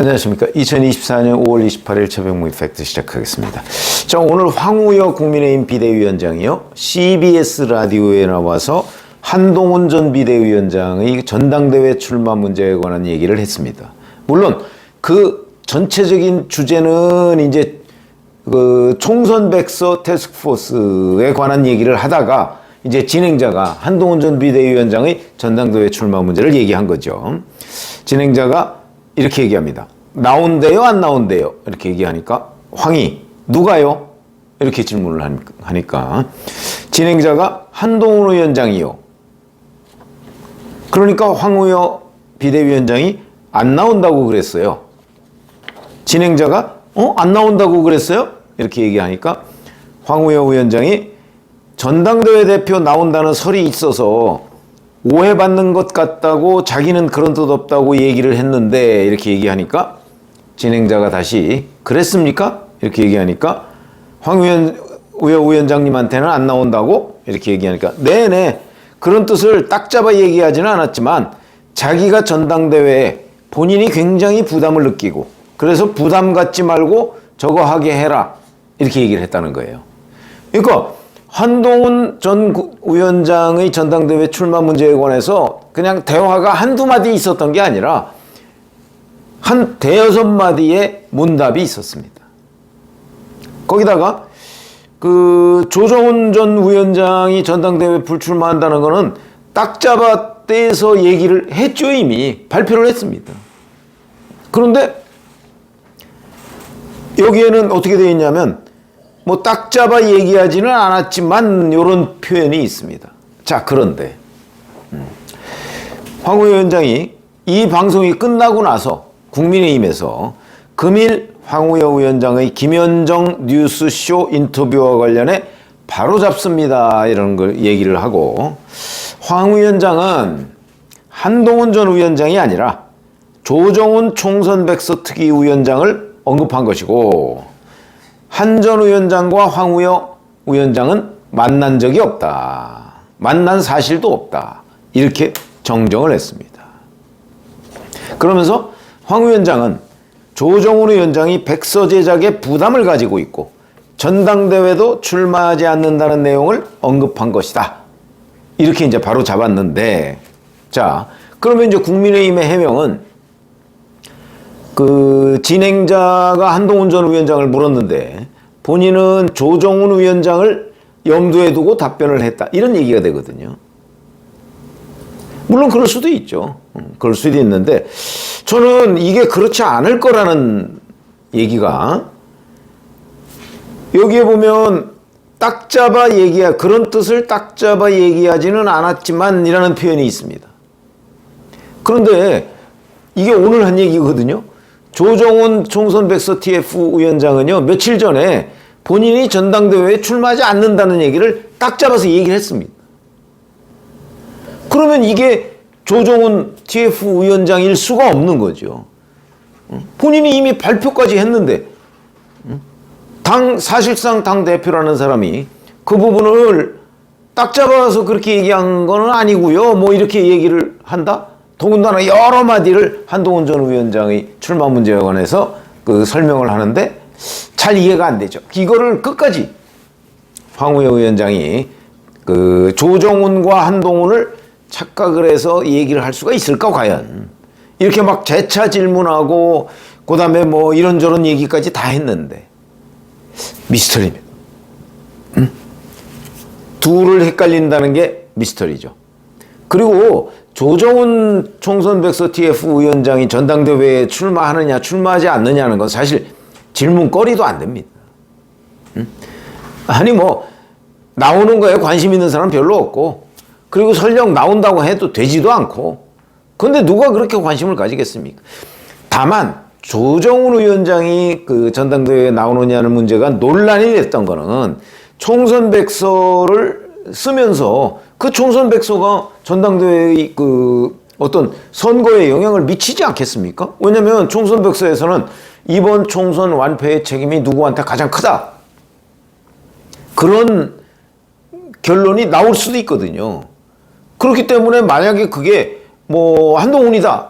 안녕하십니까. 2024년 5월 28일 최병무의 팩트 시작하겠습니다. 자, 오늘 황우여 국민의힘 비대위원장이요, CBS 라디오에 나와서 한동훈 전 비대위원장의 전당대회 출마 문제에 관한 얘기를 했습니다. 물론 그 전체적인 주제는 이제 그 총선 백서 태스크포스에 관한 얘기를 하다가 이제 진행자가 한동훈 전 비대위원장의 전당대회 출마 문제를 얘기한 거죠. 진행자가 이렇게 얘기합니다. 나온대요, 안 나온대요? 이렇게 얘기하니까 황희, 누가요? 이렇게 질문을 하니까 진행자가 한동훈 위원장이요. 그러니까 황우여 비대위원장이 안 나온다고 그랬어요. 진행자가 안 나온다고 그랬어요? 이렇게 얘기하니까 황우여 위원장이 전당대회 대표 나온다는 설이 있어서 오해받는 것 같다고 자기는 그런 뜻 없다고 얘기를 했는데 이렇게 얘기하니까 진행자가 다시 그랬습니까? 이렇게 얘기하니까 황우여 위원장님한테는 안 나온다고 이렇게 얘기하니까 네네 그런 뜻을 딱 잡아 얘기하지는 않았지만 자기가 전당대회에 본인이 굉장히 부담을 느끼고 그래서 부담 갖지 말고 저거 하게 해라 이렇게 얘기를 했다는 거예요. 그러니까 한동훈 전 위원장의 전당대회 출마 문제에 관해서 그냥 대화가 한두 마디 있었던 게 아니라 한 대여섯 마디의 문답이 있었습니다. 거기다가 그 조정훈 전 위원장이 전당대회 불출마한다는 거는 딱 잡아 떼서 얘기를 했죠. 이미 발표를 했습니다. 그런데 여기에는 어떻게 되어 있냐면 뭐 딱 잡아 얘기하지는 않았지만 이런 표현이 있습니다. 자, 그런데 황 위원장이 이 방송이 끝나고 나서 국민의힘에서 금일 황우여 위원장의 김현정 뉴스쇼 인터뷰와 관련해 바로잡습니다 이런 걸 얘기를 하고 황 위원장은 한동훈 전 위원장이 아니라 조정훈 총선 백서 특위 위원장을 언급한 것이고 한 전 위원장과 황우여 위원장은 만난 적이 없다. 만난 사실도 없다. 이렇게 정정을 했습니다. 그러면서 황 위원장은 조정훈 위원장이 백서 제작에 부담을 가지고 있고 전당대회도 출마하지 않는다는 내용을 언급한 것이다. 이렇게 이제 바로 잡았는데, 자, 그러면 이제 국민의힘의 해명은 그 진행자가 한동훈 전 위원장을 물었는데 본인은 조정훈 위원장을 염두에 두고 답변을 했다. 이런 얘기가 되거든요. 물론 그럴 수도 있죠. 그럴 수도 있는데 저는 이게 그렇지 않을 거라는 얘기가 여기에 보면 딱 잡아 그런 뜻을 딱 잡아 얘기하지는 않았지만 이라는 표현이 있습니다. 그런데 이게 오늘 한 얘기거든요. 조정훈 총선 백서 TF 위원장은요, 며칠 전에 본인이 전당대회에 출마하지 않는다는 얘기를 딱 잡아서 얘기를 했습니다. 그러면 이게 조정훈 TF 위원장일 수가 없는 거죠. 본인이 이미 발표까지 했는데, 사실상 당 대표라는 사람이 그 부분을 딱 잡아서 그렇게 얘기한 건 아니고요. 뭐 이렇게 얘기를 한다? 더군다나 여러 마디를 한동훈 전 위원장의 출마 문제에 관해서 그 설명을 하는데 잘 이해가 안 되죠. 이거를 끝까지 황우여 위원장이 그 조정훈과 한동훈을 착각을 해서 얘기를 할 수가 있을까 과연. 이렇게 막 재차 질문하고 그다음에 뭐 이런저런 얘기까지 다 했는데 미스터리입니다. 둘을 헷갈린다는 게 미스터리죠. 그리고 조정훈 총선 백서 TF 위원장이 전당대회에 출마하느냐 출마하지 않느냐는 건 사실 질문거리도 안 됩니다. 아니 뭐 나오는 거에 관심 있는 사람 별로 없고 그리고 설령 나온다고 해도 되지도 않고 근데 누가 그렇게 관심을 가지겠습니까? 다만 조정훈 위원장이 그 전당대회에 나오느냐는 문제가 논란이 됐던 거는 총선 백서를 쓰면서 그 총선 백서가 전당대회의 그 어떤 선거에 영향을 미치지 않겠습니까? 왜냐하면 총선 백서에서는 이번 총선 완패의 책임이 누구한테 가장 크다. 그런 결론이 나올 수도 있거든요. 그렇기 때문에 만약에 그게 뭐 한동훈이다.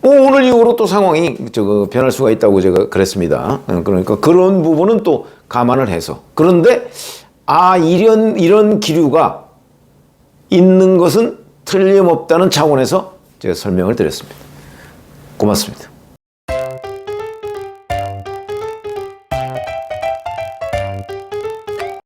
오늘 이후로 또 상황이 변할 수가 있다고 제가 그랬습니다. 그러니까 그런 부분은 또 감안을 해서. 그런데 이런 기류가 있는 것은 틀림없다는 차원에서 제가 설명을 드렸습니다. 고맙습니다.